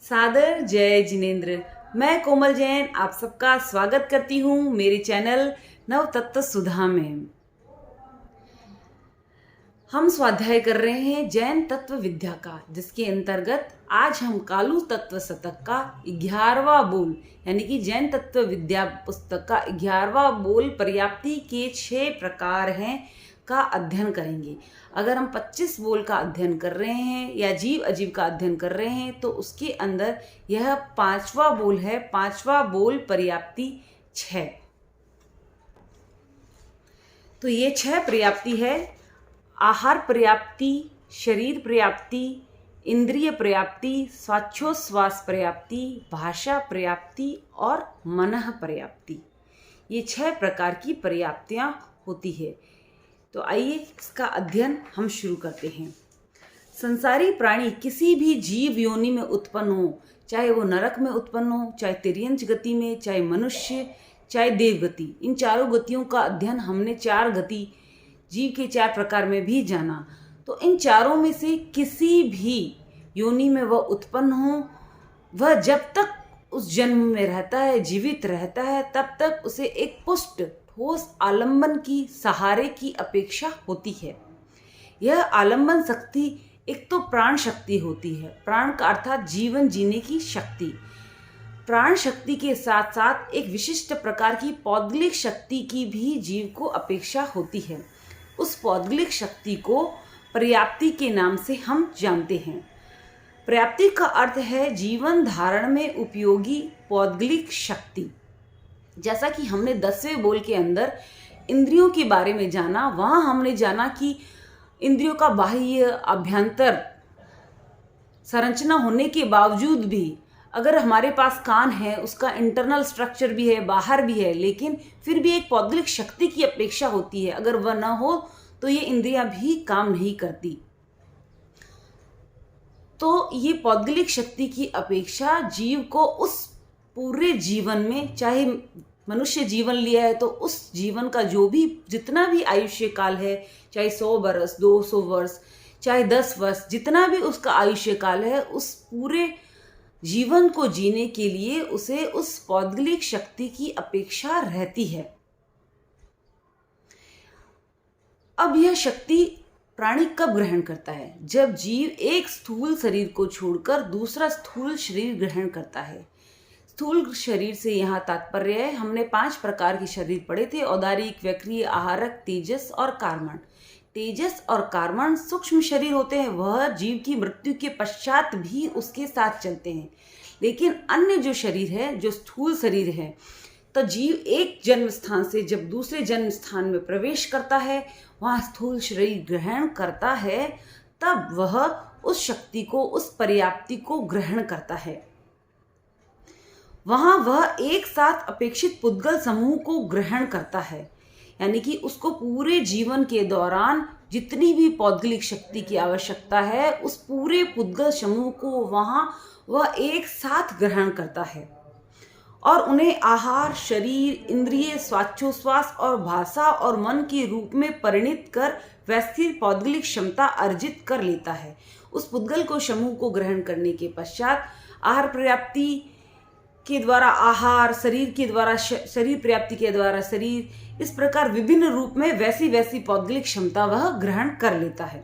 सादर जय जिनेन्द्र। मैं कोमल जैन आप सबका स्वागत करती हूँ मेरे चैनल नव तत्व सुधा में। हम स्वाध्याय कर रहे हैं जैन तत्व विद्या का, जिसके अंतर्गत आज हम कालू तत्व शतक का 11वां बोल यानी कि जैन तत्व विद्या पुस्तक का 11वां बोल पर्याप्ति के 6 प्रकार हैं का अध्ययन करेंगे। अगर हम 25 बोल का अध्ययन कर रहे हैं या जीव अजीव का अध्ययन कर रहे हैं तो उसके अंदर यह 5वां बोल है। 5वां बोल पर्याप्ति 6। तो ये 6 पर्याप्ति है: आहार पर्याप्ति, शरीर पर्याप्ति, इंद्रिय पर्याप्ति, स्वाच्छोश्वास पर्याप्ति, भाषा पर्याप्ति और मनः पर्याप्ति। ये 6 प्रकार की पर्याप्तियां होती है। तो आइए इसका अध्ययन हम शुरू करते हैं। संसारी प्राणी किसी भी जीव योनि में उत्पन्न हो, चाहे वो नरक में उत्पन्न हो, चाहे तिर्यंच गति में, चाहे मनुष्य, चाहे देवगति, इन चारों गतियों का अध्ययन हमने 4 गति जीव के 4 प्रकार में भी जाना। तो इन चारों में से किसी भी योनि में वह उत्पन्न हो, वह जब तक उस जन्म में रहता है, जीवित रहता है, तब तक उसे एक पुष्ट ठोस आलंबन की सहारे की अपेक्षा होती है। यह आलंबन शक्ति एक तो प्राण शक्ति होती है। प्राण का अर्थात जीवन जीने की शक्ति। प्राण शक्ति के साथ साथ एक विशिष्ट प्रकार की पौद्गलिक शक्ति की भी जीव को अपेक्षा होती है। उस पौद्गलिक शक्ति को पर्याप्ति के नाम से हम जानते हैं। पर्याप्ति का अर्थ है जीवन धारण में उपयोगी पौद्गलिक शक्ति। जैसा कि हमने 10वें बोल के अंदर इंद्रियों के बारे में जाना, वहाँ हमने जाना कि इंद्रियों का बाह्य अभ्यंतर संरचना होने के बावजूद भी अगर हमारे पास कान है, उसका इंटरनल स्ट्रक्चर भी है, बाहर भी है, लेकिन फिर भी एक पौद्गलिक शक्ति की अपेक्षा होती है। अगर वह न हो तो ये इंद्रियां भी काम नहीं करती। तो ये पौद्गलिक शक्ति की अपेक्षा जीव को उस पूरे जीवन में, चाहे मनुष्य जीवन लिया है तो उस जीवन का जो भी जितना भी आयुष्य काल है, चाहे 100 वर्ष, 200 वर्ष, चाहे 10 वर्ष, जितना भी उसका आयुष्य काल है, उस पूरे जीवन को जीने के लिए उसे उस पौद्गलिक शक्ति की अपेक्षा रहती है। अब यह शक्ति प्राणी कब ग्रहण करता है? जब जीव एक स्थूल शरीर को छोड़कर दूसरा स्थूल शरीर ग्रहण करता है। स्थूल शरीर से यहाँ तात्पर्य है, हमने 5 प्रकार के शरीर पढ़े थे: औदारिक, व्यक्रीय, आहारक, तेजस और कार्मण। तेजस और कार्मण सूक्ष्म शरीर होते हैं, वह जीव की मृत्यु के पश्चात भी उसके साथ चलते हैं। लेकिन अन्य जो शरीर है, जो स्थूल शरीर है, तो जीव एक जन्म स्थान से जब दूसरे जन्म स्थान में प्रवेश करता है, वहाँ स्थूल शरीर ग्रहण करता है, तब वह उस शक्ति को, उस पर्याप्ति को ग्रहण करता है। वहाँ वह एक साथ अपेक्षित पुद्गल समूह को ग्रहण करता है, यानी कि उसको पूरे जीवन के दौरान जितनी भी पौद्गलिक शक्ति की आवश्यकता है, उस पूरे पुद्गल समूह को वहाँ वह एक साथ ग्रहण करता है और उन्हें आहार, शरीर, इंद्रिय, स्वाच्छोश्वास और भाषा और मन के रूप में परिणित कर वैसी पौद्गलिक क्षमता अर्जित कर लेता है। उस पुद्गल को समूह को ग्रहण करने के पश्चात आहार पर्याप्ति के द्वारा आहार, शरीर के द्वारा शरीर पर्याप्ति के द्वारा शरीर, इस प्रकार विभिन्न रूप में वैसी पौद्गलिक क्षमता वह ग्रहण कर लेता है।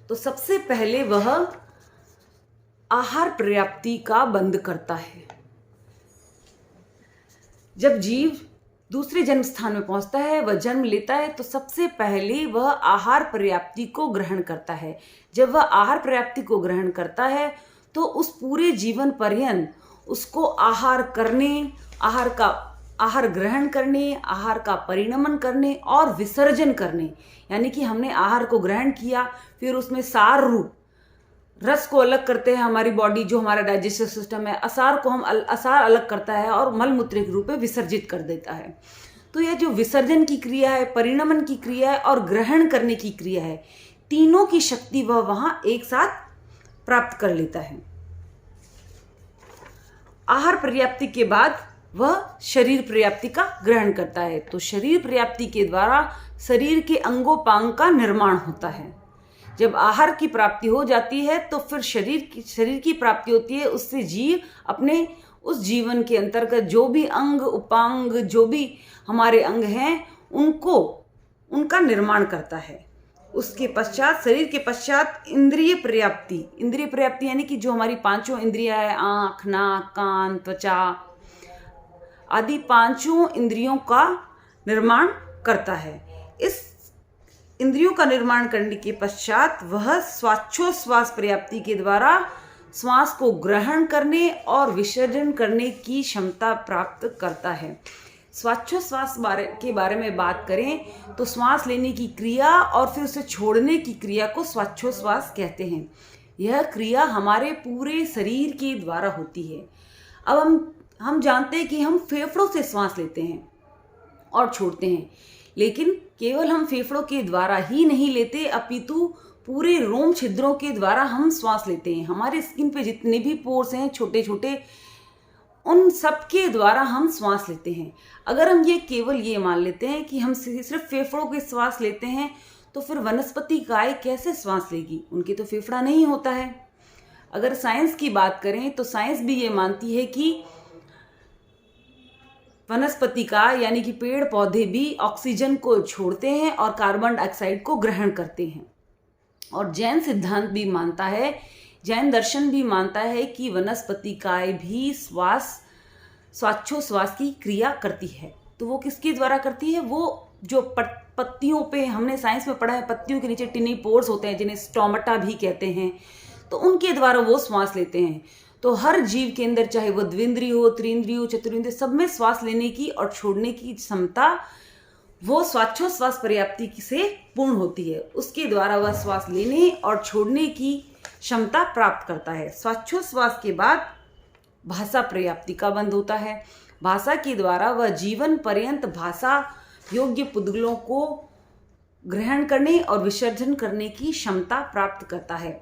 तो सबसे पहले वह आहार पर्याप्ति का बंद करता है। जब जीव दूसरे जन्म स्थान में पहुंचता है, वह जन्म लेता है, तो सबसे पहले वह आहार पर्याप्ति को ग्रहण करता है। जब वह आहार पर्याप्ति को ग्रहण करता है तो उस पूरे जीवन पर्यंत उसको आहार करने, आहार ग्रहण करने, आहार का परिणमन करने और विसर्जन करने, यानी कि हमने आहार को ग्रहण किया, फिर उसमें सार रूप रस को अलग करते हैं हमारी बॉडी, जो हमारा डाइजेस्टिव सिस्टम है, असार को हम असार अलग करता है और मलमूत्र के रूप में विसर्जित कर देता है। तो यह जो विसर्जन की क्रिया है, परिणमन की क्रिया है और ग्रहण करने की क्रिया है, तीनों की शक्ति वह वहाँ एक साथ प्राप्त कर लेता है। आहार पर्याप्ति के बाद वह शरीर पर्याप्ति का ग्रहण करता है। तो शरीर पर्याप्ति के द्वारा शरीर के अंगोपांग का निर्माण होता है। जब आहार की प्राप्ति हो जाती है तो फिर शरीर की प्राप्ति होती है। उससे जीव अपने उस जीवन के अंतर्गत जो भी अंग उपांग जो भी हमारे अंग हैं उनका निर्माण करता है। उसके पश्चात शरीर के पश्चात इंद्रिय पर्याप्ति यानी कि जो हमारी पांचों इंद्रियां है, आँख, नाक, कान, त्वचा आदि पांचों इंद्रियों का निर्माण करता है। इस इंद्रियों का निर्माण करने के पश्चात वह स्वाच्छोश्वास पर्याप्ति के द्वारा श्वास को ग्रहण करने और विसर्जन करने की क्षमता प्राप्त करता है। स्वाच्छोश्वास के बारे में बात करें तो श्वास लेने की क्रिया और फिर उसे छोड़ने की क्रिया को स्वाच्छोश्वास कहते हैं। यह क्रिया हमारे पूरे शरीर के द्वारा होती है। अब हम जानते हैं कि हम फेफड़ों से श्वास लेते हैं और छोड़ते हैं, लेकिन केवल हम फेफड़ों के द्वारा ही नहीं लेते, अपितु पूरे रोम छिद्रों के द्वारा हम श्वास लेते हैं। हमारे स्किन पे जितने भी पोर्स हैं छोटे छोटे, उन सब के द्वारा हम श्वास लेते हैं। अगर हम केवल ये मान लेते हैं कि हम सिर्फ फेफड़ों के श्वास लेते हैं तो फिर वनस्पति काय कैसे श्वास लेगी? उनके तो फेफड़ा नहीं होता है। अगर साइंस की बात करें तो साइंस भी ये मानती है कि वनस्पति का यानी कि पेड़ पौधे भी ऑक्सीजन को छोड़ते हैं और कार्बन डाइऑक्साइड को ग्रहण करते हैं। और जैन सिद्धांत भी मानता है, जैन दर्शन भी मानता है कि वनस्पति काय भी स्वाच्छोश्वास की क्रिया करती है। तो वो किसके द्वारा करती है? वो जो पत्तियों पे हमने साइंस में पढ़ा है, पत्तियों के नीचे टिनी पोर्स होते हैं जिन्हें स्टोमेटा भी कहते हैं, तो उनके द्वारा वो श्वास लेते हैं। तो हर जीव के अंदर, चाहे वो द्विंद्रिय हो, त्रिंद्रिय हो, चतुरिंद्रिय, सब में श्वास लेने की और छोड़ने की क्षमता वो स्वाच्छोश्वास पर्याप्ति से पूर्ण होती है। उसके द्वारा वह श्वास लेने और छोड़ने की क्षमता प्राप्त करता है। स्वाच्छोश्वास के बाद भाषा पर्याप्ति का बंध होता है। भाषा के द्वारा वह जीवन पर्यंत भाषा योग्य पुद्गलों को ग्रहण करने और विसर्जन करने की क्षमता प्राप्त करता है।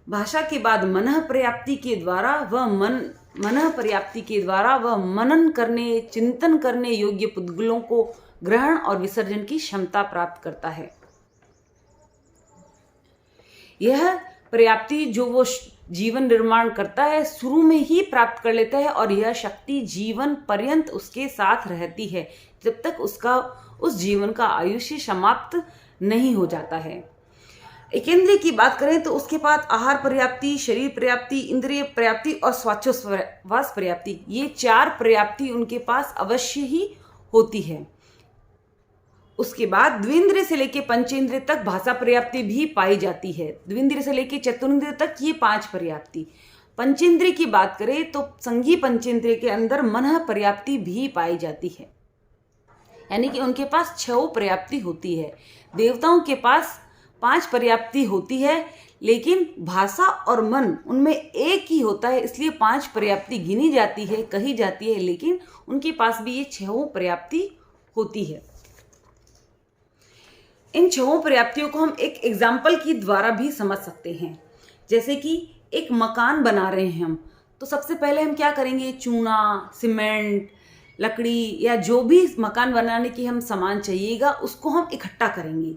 भाषा के बाद मनः पर्याप्ति के द्वारा वह मनन करने, चिंतन करने योग्य पुद्गलों को ग्रहण और विसर्जन की क्षमता प्राप्त करता है। यह पर्याप्ति जो वो जीवन निर्माण करता है शुरू में ही प्राप्त कर लेता है और यह शक्ति जीवन पर्यंत उसके साथ रहती है जब तक उस जीवन का आयुष्य समाप्त नहीं हो जाता है। एकेंद्रिय की बात करें तो उसके पास आहार पर्याप्ति, शरीर पर्याप्ति, इंद्रिय पर्याप्ति और स्वाच्छोश्वास पर्याप्ति, ये 4 पर्याप्ति उनके पास अवश्य ही होती है। उसके बाद द्विंद्रिय से लेकर पंचेंद्रिय तक भाषा पर्याप्ति भी पाई जाती है। द्विंद्रिय से लेकर चतुरिंद्रिय तक ये 5 पर्याप्ति। पंचेंद्रिय की बात करें तो संघी पंचेंद्रिय के अंदर मनः पर्याप्ति भी पाई जाती है, यानी कि उनके पास 6 पर्याप्ति होती है। देवताओं के पास 5 पर्याप्ति होती है, लेकिन भाषा और मन उनमें एक ही होता है, इसलिए 5 पर्याप्ति गिनी जाती है, कही जाती है, लेकिन उनके पास भी ये 6 पर्याप्ति होती है। इन 6 पर्याप्तियों को हम एक एग्जाम्पल के द्वारा भी समझ सकते हैं। जैसे कि एक मकान बना रहे हैं हम, तो सबसे पहले हम क्या करेंगे? चूना, सीमेंट, लकड़ी या जो भी मकान बनाने की हम सामान चाहिएगा उसको हम इकट्ठा करेंगे।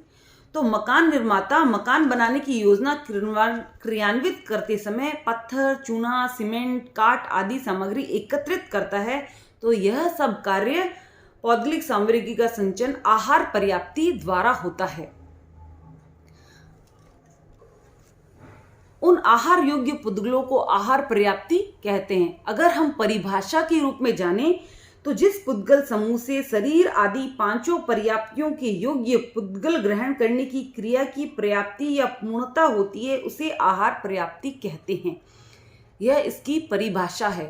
तो मकान निर्माता मकान बनाने की योजना क्रियान्वित करते समय पत्थर, चूना, सीमेंट, काट आदि सामग्री एकत्रित करता है। तो यह सब कार्य पौद्गलिक सामग्री का संचयन आहार पर्याप्ति द्वारा होता है। उन आहार योग्य पुद्गलों को आहार पर्याप्ति कहते हैं। अगर हम परिभाषा के रूप में जानें तो जिस पुद्गल समूह से शरीर आदि 5 पर्याप्तियों के योग्य पुद्गल ग्रहण करने की क्रिया की पर्याप्ति या पूर्णता होती है उसे आहार पर्याप्ति कहते हैं। यह इसकी परिभाषा है।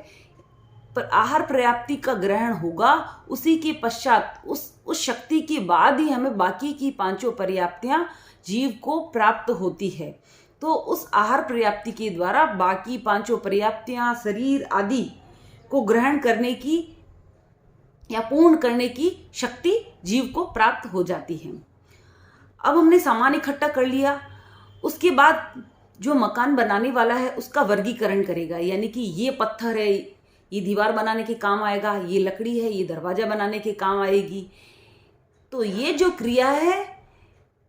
पर आहार पर्याप्ति का ग्रहण होगा, उसी के पश्चात उस शक्ति के बाद ही हमें बाकी की 5 पर्याप्तियां जीव को प्राप्त होती है। तो उस आहार पर्याप्ति के द्वारा बाकी 5 पर्याप्तियां शरीर आदि को ग्रहण करने की या पूर्ण करने की शक्ति जीव को प्राप्त हो जाती है। अब हमने सामान इकट्ठा कर लिया, उसके बाद जो मकान बनाने वाला है उसका वर्गीकरण करेगा, यानी कि ये पत्थर है, ये दीवार बनाने के काम आएगा, ये लकड़ी है, ये दरवाजा बनाने के काम आएगी। तो ये जो क्रिया है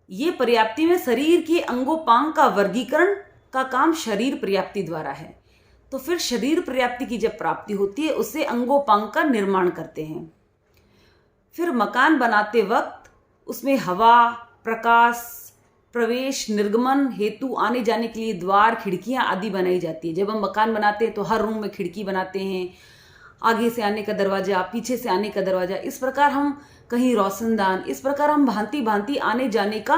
ये पर्याप्ति में शरीर के अंगोपांग का वर्गीकरण का काम शरीर पर्याप्ति द्वारा है। तो फिर शरीर पर्याप्ति की जब प्राप्ति होती है उससे अंगोपांग का निर्माण करते हैं। फिर मकान बनाते वक्त उसमें हवा, प्रकाश, प्रवेश निर्गमन हेतु आने जाने के लिए द्वार, खिड़कियां आदि बनाई जाती है। जब हम मकान बनाते हैं तो हर रूम में खिड़की बनाते हैं, आगे से आने का दरवाजा, पीछे से आने का दरवाजा, इस प्रकार हम कहीं रोशनदान, इस प्रकार हम भांति भांति आने जाने का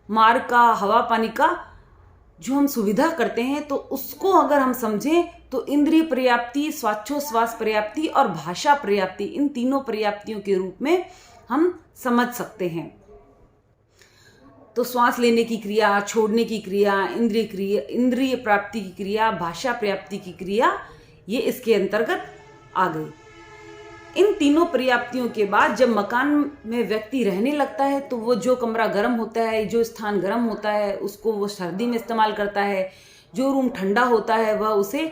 मार्ग का, हवा पानी का जो हम सुविधा करते हैं, तो उसको अगर हम समझें तो इंद्रिय पर्याप्ति, स्वाच्छोश्वास पर्याप्ति और भाषा पर्याप्ति, इन तीनों पर्याप्तियों के रूप में हम समझ सकते हैं। तो श्वास लेने की क्रिया, छोड़ने की क्रिया, इंद्रिय प्राप्ति की क्रिया, भाषा पर्याप्ति की क्रिया, ये इसके अंतर्गत आ गई। इन तीनों पर्याप्तियों के बाद जब मकान में व्यक्ति रहने लगता है तो वो जो कमरा गर्म होता है, जो स्थान गर्म होता है, उसको वो सर्दी में इस्तेमाल करता है, जो रूम ठंडा होता है वह उसे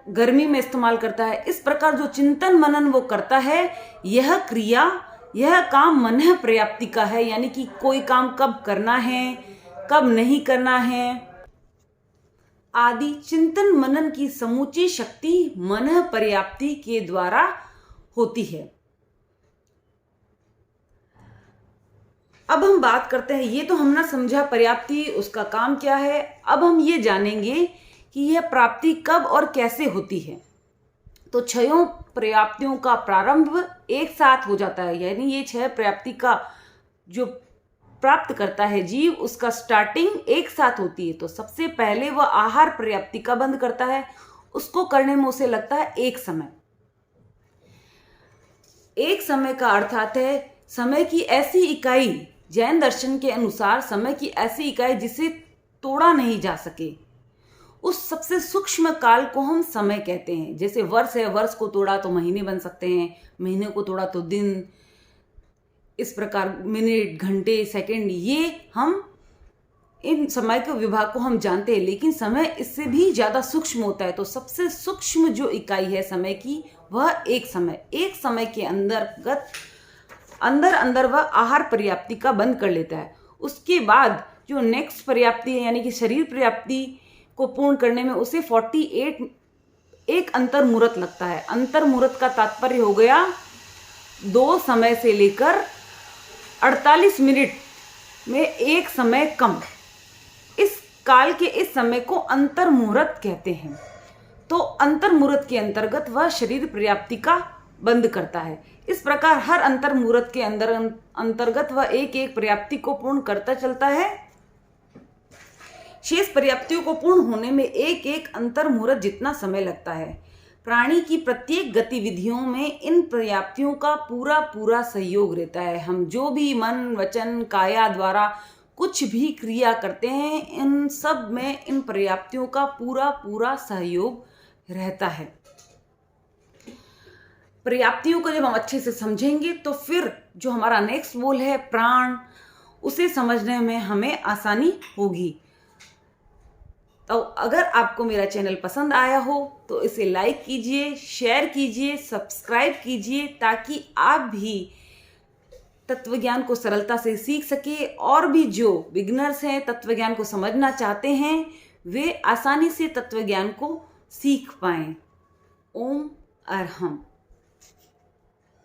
गर्मी में इस्तेमाल करता है। इस प्रकार जो चिंतन मनन वो करता है, यह क्रिया, यह काम मन पर्याप्ति का है। यानी कि कोई काम कब करना है, कब नहीं करना है आदि चिंतन मनन की समूची शक्ति मन पर्याप्ति के द्वारा होती है। अब हम बात करते हैं, ये तो हमने समझा पर्याप्ति, उसका काम क्या है। अब हम ये जानेंगे कि यह प्राप्ति कब और कैसे होती है। तो 6 पर्याप्तियों का प्रारंभ एक साथ हो जाता है, यानी ये 6 पर्याप्ति का जो प्राप्त करता है जीव, उसका स्टार्टिंग एक साथ होती है। तो सबसे पहले वह आहार पर्याप्ति का बंद करता है, उसको करने में उसे लगता है एक समय। एक समय का अर्थात है समय की ऐसी इकाई, जैन दर्शन के अनुसार समय की ऐसी इकाई जिसे तोड़ा नहीं जा सके, उस सबसे सूक्ष्म काल को हम समय कहते हैं। जैसे वर्ष है, वर्ष को तोड़ा तो महीने बन सकते हैं, महीने को तोड़ा तो दिन, इस प्रकार मिनट, घंटे, सेकंड, ये हम इन समय के विभाग को हम जानते हैं। लेकिन समय इससे भी ज़्यादा सूक्ष्म होता है। तो सबसे सूक्ष्म जो इकाई है समय की, वह एक समय के अंदर वह आहार पर्याप्ति का बंद कर लेता है। उसके बाद जो नेक्स्ट पर्याप्ति है, यानी कि शरीर पर्याप्ति को पूर्ण करने में उसे 48 एक अंतर मुहूर्त लगता है। अंतर मुहूर्त का तात्पर्य हो गया 2 समय से लेकर 48 मिनट में एक समय कम। इस काल के इस समय को अंतर मुहूर्त कहते हैं। तो अंतर मुहूर्त के अंतर्गत वह शरीर पर्याप्ति का बंद करता है। इस प्रकार हर अंतर मुहूर्त के अंतर्गत वह एक एक पर्याप्ति को पूर्ण करता चलता है। शेष पर्याप्तियों को पूर्ण होने में एक एक अंतर मुहूर्त जितना समय लगता है। प्राणी की प्रत्येक गतिविधियों में इन पर्याप्तियों का पूरा सहयोग रहता है। हम जो भी मन, वचन, काया द्वारा कुछ भी क्रिया करते हैं, इन सब में इन पर्याप्तियों का पूरा सहयोग रहता है। पर्याप्तियों को जब हम अच्छे से समझेंगे तो फिर जो हमारा नेक्स्ट बोल है प्राण, उसे समझने में हमें आसानी होगी। तो अगर आपको मेरा चैनल पसंद आया हो तो इसे लाइक कीजिए, शेयर कीजिए, सब्सक्राइब कीजिए, ताकि आप भी तत्वज्ञान को सरलता से सीख सके और भी जो बिगिनर्स हैं, तत्वज्ञान को समझना चाहते हैं, वे आसानी से तत्वज्ञान को सीख पाएं। ओम अरहम।